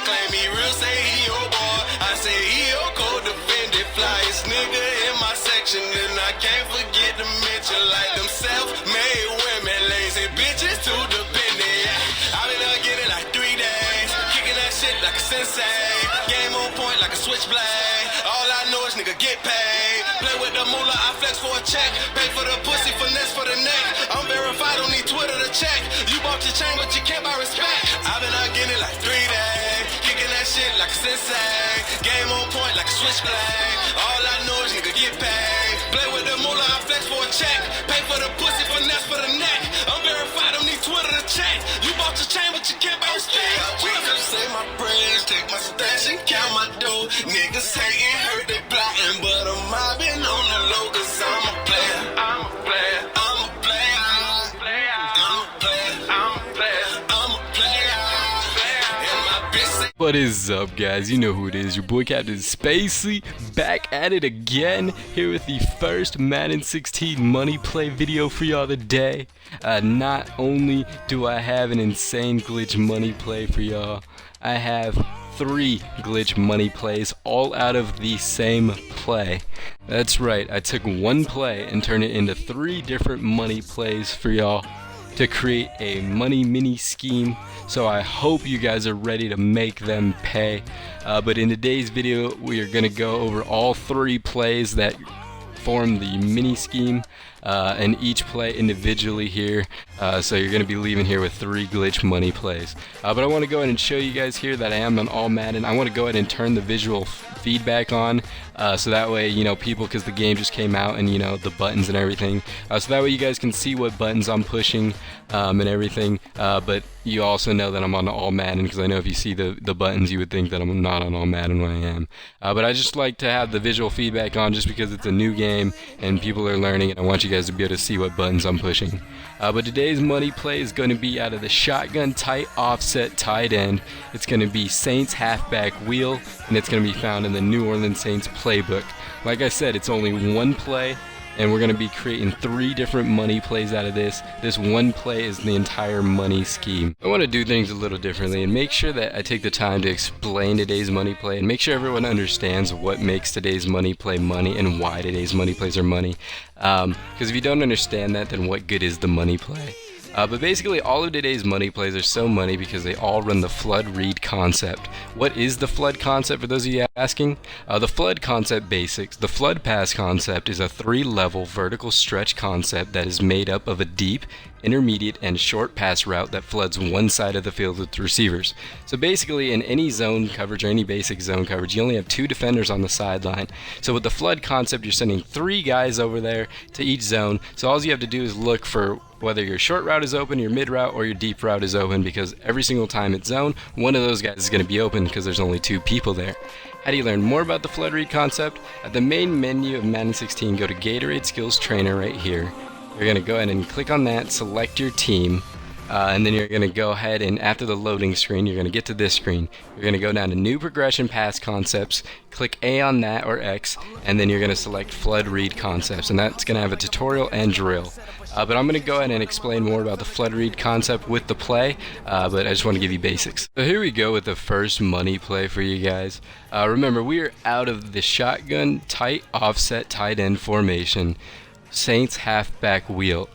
claim he real, say he your boy. I say he your co-defendant, flyest nigga in my section. And I can't forget to mention like them self-made women, lazy bitches too dependent. Yeah. I've been getting like 3 days, kicking that shit like a sensei. Game on point like a switchblade. All I know is nigga get paid. Play with the moolah, I flex for a check. Pay for the pussy, finesse for the neck. I'm verified, don't need Twitter to check. You bought your chain, but you can't buy respect. I've been getting like 3 days, kicking that shit like a sensei. Game on point like a switchblade. All I know is nigga get paid. Play with the moolah, I flex for a check. Pay for the pussy, finesse for the neck. I'm verified, don't need Twitter to check. You bought your chain, but you can't buy respect. Jesus, say my prayers, take my stash and count my dough. Niggas hating, hurt they plotting, but I'm mobbing on the low, cause I'm a player. I'm a player. I'm a player. I'm a player. I'm a player. I'm a player. I'm a player. And my bitch say, What is up, guys? You know who it is. Your boy Captain Spacey, back at it again, here with the first Madden 16 money play video for y'all today. Not only do I have an insane glitch money play for y'all, I have 3 glitch money plays all out of the same play. That's right, I took one play and turned it into 3 different money plays for y'all to create a money mini scheme. So I hope you guys are ready to make them pay. But in today's video, we are going to go over all 3 plays that form the mini scheme, and each play individually here. So you're going to be leaving here with 3 glitch money plays. But I want to go ahead and show you guys here that I am on all Madden. I want to go ahead and turn the visual feedback on, so that way, you know, people, because the game just came out, and you know, the buttons and everything, so that way you guys can see what buttons I'm pushing, and everything. But you also know that I'm on all Madden, because I know if you see the buttons, you would think that I'm not on all Madden when I am. But I just like to have the visual feedback on, just because it's a new game and people are learning, and I want you guys to be able to see what buttons I'm pushing. But today's money play is going to be out of the shotgun tight offset tight end. It's going to be Saints halfback wheel, and it's going to be found in the New Orleans Saints playbook. Like I said, it's only one play, and we're going to be creating 3 different money plays out of this. This one play is the entire money scheme. I want to do things a little differently and make sure that I take the time to explain today's money play and make sure everyone understands what makes today's money play money and why today's money plays are money. Because if you don't understand that, then what good is the money play? But basically all of today's money plays are so money because they all run the flood read concept. What is the flood concept, for those of you asking? The flood concept basics. The flood pass concept is a 3-level vertical stretch concept that is made up of a deep, intermediate, and short pass route that floods one side of the field with receivers. So basically in any zone coverage or any basic zone coverage, you only have 2 defenders on the sideline. So with the flood concept, you're sending 3 guys over there to each zone. So all you have to do is look for whether your short route is open, your mid route, or your deep route is open, because every single time it's zone, one of those guys is going to be open because there's only 2 people there. How do you learn more about the flood read concept? At the main menu of Madden 16, go to Gatorade Skills Trainer right here. You're going to go ahead and click on that, select your team, and then you're going to go ahead and after the loading screen, you're going to get to this screen. You're going to go down to New Progression Pass Concepts, click A on that or X, and then you're going to select Flood Read Concepts, and that's going to have a tutorial and drill. But I'm going to go ahead and explain more about the flood read concept with the play, but I just want to give you basics. So here we go with the first money play for you guys. Remember, we are out of the shotgun tight offset tight end formation, Saints halfback wheel.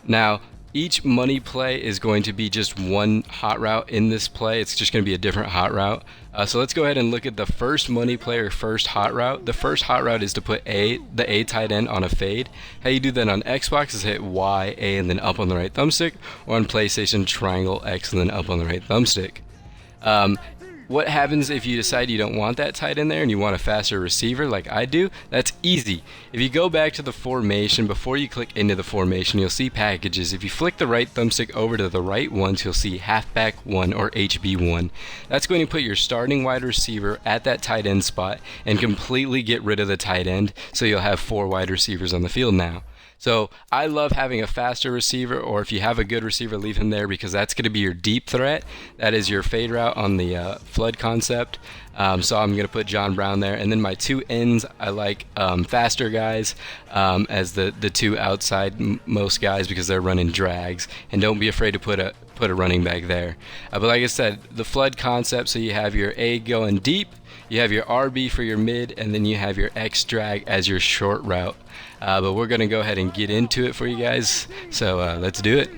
Now, each money play is going to be just one hot route in this play. It's just going to be a different hot route. So let's go ahead and look at the first money play or first hot route. The first hot route is to put the A tight end on a fade. How you do that on Xbox is hit Y, A, and then up on the right thumbstick, or on PlayStation, triangle, X, and then up on the right thumbstick. What happens if you decide you don't want that tight end there and you want a faster receiver like I do? That's easy. If you go back to the formation, before you click into the formation, you'll see packages. If you flick the right thumbstick over to the right ones, you'll see halfback 1 or HB1. That's going to put your starting wide receiver at that tight end spot and completely get rid of the tight end, so you'll have 4 wide receivers on the field now. So I love having a faster receiver, or if you have a good receiver, leave him there, because that's going to be your deep threat. That is your fade route on the flood concept. So I'm going to put John Brown there. And then my 2 ends, I like faster guys as the 2 outside most guys, because they're running drags. And don't be afraid to put put a running back there. But like I said, the flood concept, so you have your A going deep, you have your RB for your mid, and then you have your X drag as your short route. But we're going to go ahead and get into it for you guys, so let's do it.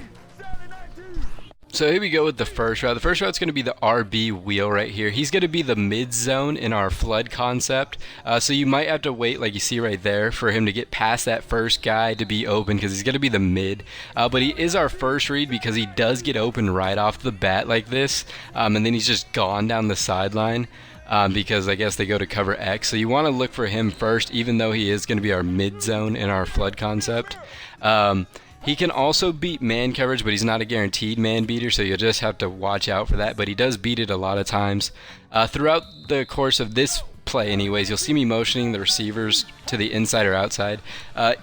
So here we go with the first route. The first route's going to be the RB wheel right here. He's going to be the mid zone in our flood concept. So you might have to wait, like you see right there, for him to get past that first guy to be open, because he's going to be the mid. But he is our first read because he does get open right off the bat like this. And then he's just gone down the sideline. Because I guess they go to cover X. So you want to look for him first, even though he is going to be our mid zone in our flood concept. He can also beat man coverage, but he's not a guaranteed man beater, so you'll just have to watch out for that. But he does beat it a lot of times. Throughout the course of this play anyways, you'll see me motioning the receivers to the inside or outside.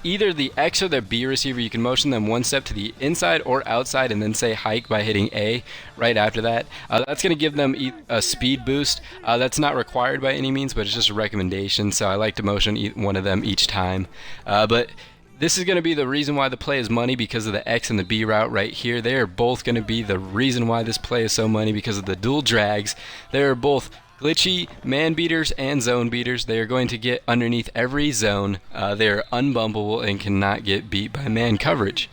Either the X or the B receiver, you can motion them one step to the inside or outside and then say hike by hitting A right after that. That's going to give them a speed boost. That's not required by any means, but it's just a recommendation, so I like to motion one of them each time. But this is going to be the reason why the play is money, because of the X and the B route right here. They are both going to be the reason why this play is so money, because of the dual drags. They are both glitchy man beaters and zone beaters. They are going to get underneath every zone. They are unbumpable and cannot get beat by man coverage.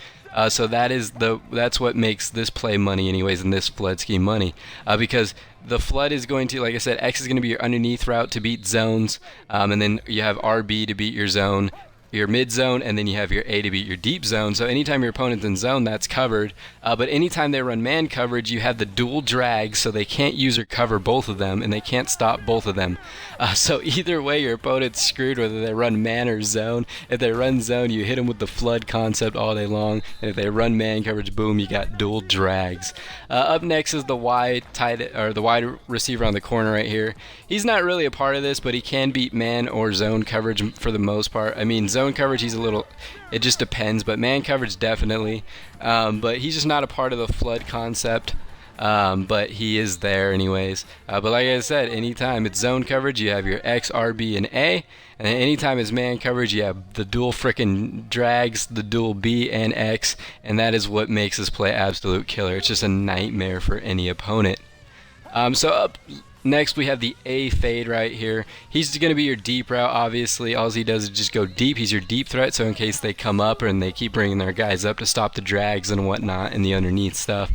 So that's what makes this play money anyways, and this flood scheme money, because the flood is going to, like I said, X is going to be your underneath route to beat zones, and then you have RB to beat your zone, your mid zone, and then you have your A to beat your deep zone. So anytime your opponent's in zone, that's covered. But anytime they run man coverage, you have the dual drags, so they can't use or cover both of them, and they can't stop both of them. So either way, your opponent's screwed, whether they run man or zone. If they run zone, you hit them with the flood concept all day long, and if they run man coverage, boom, you got dual drags. Up next is the wide receiver on the corner right here. He's not really a part of this, but he can beat man or zone coverage for the most part. I mean, zone coverage, it just depends, but man coverage definitely. But he's just not a part of the flood concept. But he is there anyways. But like I said, anytime it's zone coverage, you have your X, RB, and A. And then anytime it's man coverage, you have the dual frickin' drags, the dual B and X. And that is what makes this play absolute killer. It's just a nightmare for any opponent. So up next we have the A fade right here. He's going to be your deep route, obviously. All he does is just go deep. He's your deep threat, so in case they come up and they keep bringing their guys up to stop the drags and whatnot and the underneath stuff,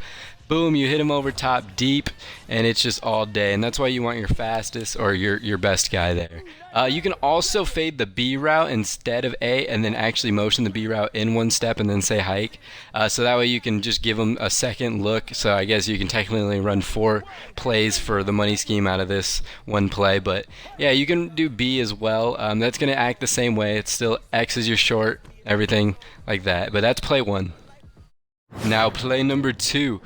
boom, you hit him over top deep, and it's just all day. And that's why you want your fastest or your best guy there. You can also fade the B route instead of A, and then actually motion the B route in one step and then say hike. So that way you can just give them a second look. So I guess you can technically run 4 plays for the money scheme out of this one play. But yeah, you can do B as well. That's going to act the same way. It's still X is your short, everything like that. But that's play 1. Now play number 2.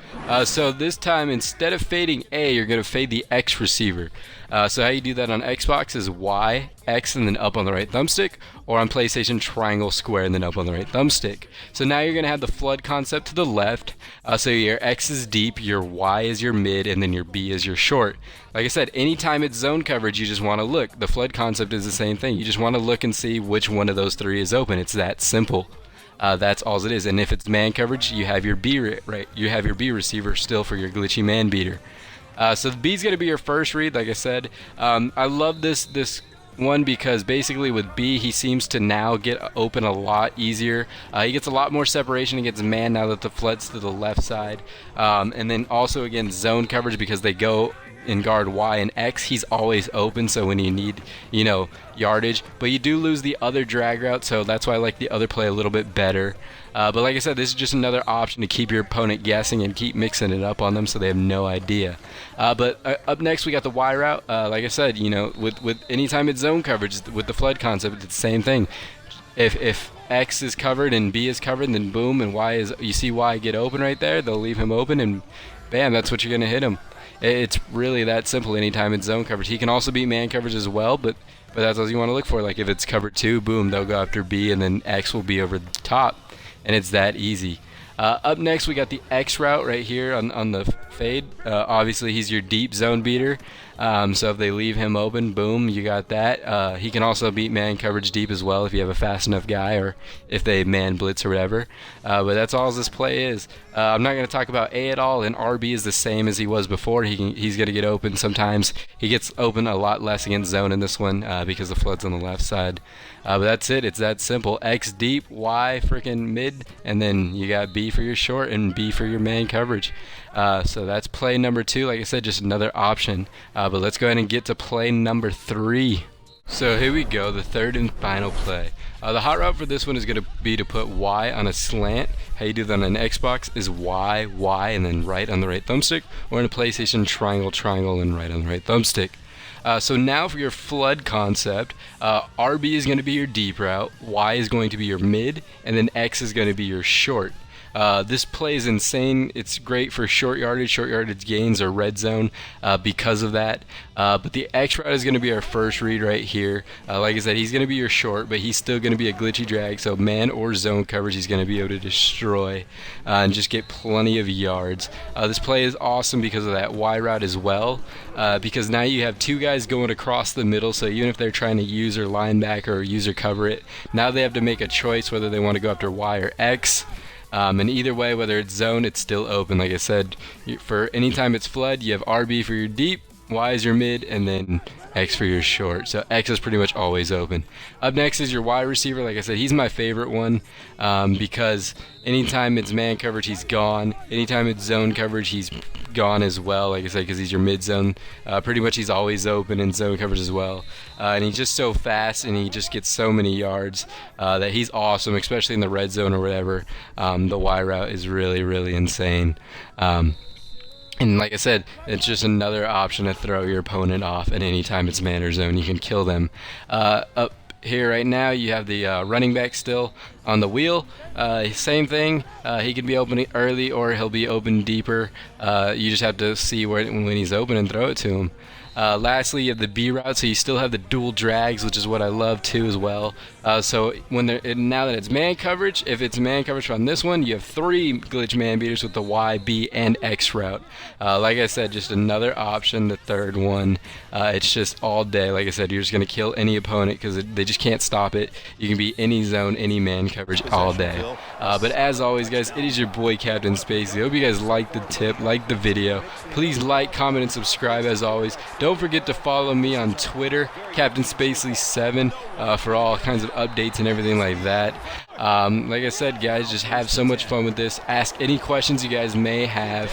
So this time, instead of fading A, you're going to fade the X receiver. So how you do that on Xbox is Y, X, and then up on the right thumbstick, or on PlayStation, triangle, square, and then up on the right thumbstick. So now you're going to have the flood concept to the left. So your X is deep, your Y is your mid, and then your B is your short. Like I said, anytime it's zone coverage, you just want to look. The flood concept is the same thing. You just want to look and see which one of those 3 is open. It's that simple. That's all it is. And if it's man coverage, you have your B You have your B receiver still for your glitchy man beater. So the B's gonna be your first read, like I said. I love this one because basically with B, he seems to now get open a lot easier. He gets a lot more separation against man now that the flood's to the left side. And then also again zone coverage, because they go in guard Y and X, he's always open, so when you need, yardage, but you do lose the other drag route, so that's why I like the other play a little bit better. But like I said, this is just another option to keep your opponent guessing and keep mixing it up on them so they have no idea. But up next we got the Y route. Like I said, with anytime it's zone coverage with the flood concept, it's the same thing. If X is covered and B is covered, then boom, and you see Y get open right there, they'll leave him open, and bam, that's what you're gonna hit him. It's really that simple anytime it's zone coverage. He can also beat man coverage as well, but that's all you want to look for. Like if it's covered 2, boom, they'll go after B, and then X will be over the top, and it's that easy. Up next, we got the X route right here on the fade. Obviously, he's your deep zone beater. So if they leave him open, boom, you got that. He can also beat man coverage deep as well if you have a fast enough guy or if they man blitz or whatever. But that's all this play is. I'm not going to talk about A at all, and RB is the same as he was before. He's going to get open sometimes. He gets open a lot less against zone in this one because the flood's on the left side. But that's it. It's that simple. X deep, Y freaking mid, and then you got B for your short and B for your man coverage. So that's play number 2. Like I said, just another option. But let's go ahead and get to play number 3. So here we go, the third and final play. The hot route for this one is going to be to put Y on a slant. How you do that on an Xbox is Y, Y, and then right on the right thumbstick, or in a PlayStation, triangle, triangle, and right on the right thumbstick. So now for your flood concept, RB is going to be your deep route, Y is going to be your mid, and then X is going to be your short. This play is insane. It's great for short yardage gains, or red zone because of that. But the X route is going to be our first read right here. Like I said, he's going to be your short, but he's still going to be a glitchy drag. So man or zone coverage, he's going to be able to destroy and just get plenty of yards. This play is awesome because of that Y route as well. Because now you have two guys going across the middle. So even if they're trying to use their linebacker or use or cover it, now they have to make a choice whether they want to go after Y or X. And either way, whether it's zone, it's still open. Like I said, for any time it's flood, you have RB for your deep, Y is your mid, and then X for your short. So X is pretty much always open. Up next is your Y receiver. Like I said, he's my favorite one because anytime it's man coverage, he's gone. Anytime it's zone coverage, he's gone as well. Like I said, because he's your mid zone. Pretty much he's always open in zone coverage as well. And he's just so fast, and he just gets so many yards that he's awesome, especially in the red zone or whatever. The Y route is really, really insane. And like I said, it's just another option to throw your opponent off at any time it's man or zone. You can kill them. Up here right now, you have the running back still on the wheel. Same thing. He can be open early or he'll be open deeper. You just have to see when he's open and throw it to him. Lastly, you have the B route, so you still have the dual drags, which is what I love too as well. So now that it's man coverage, if it's man coverage on this one, you have 3 glitch man beaters with the Y, B, and X route. Like I said, just another option, the third one. It's just all day. Like I said, you're just going to kill any opponent because they just can't stop it. You can be any zone, any man coverage all day. But as always, guys, it is your boy Captain Spacey. I hope you guys liked the tip, liked the video. Please like, comment, and subscribe as always. Don't forget to follow me on Twitter, Captain Spacely7, for all kinds of updates and everything like that. Like I said, guys, just have so much fun with this. Ask any questions you guys may have.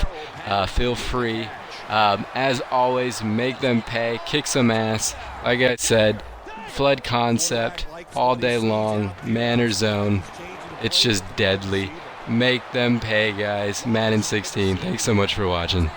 Feel free. As always, make them pay, kick some ass. Like I said, flood concept all day long, man or zone. It's just deadly. Make them pay, guys. Madden 16. Thanks so much for watching.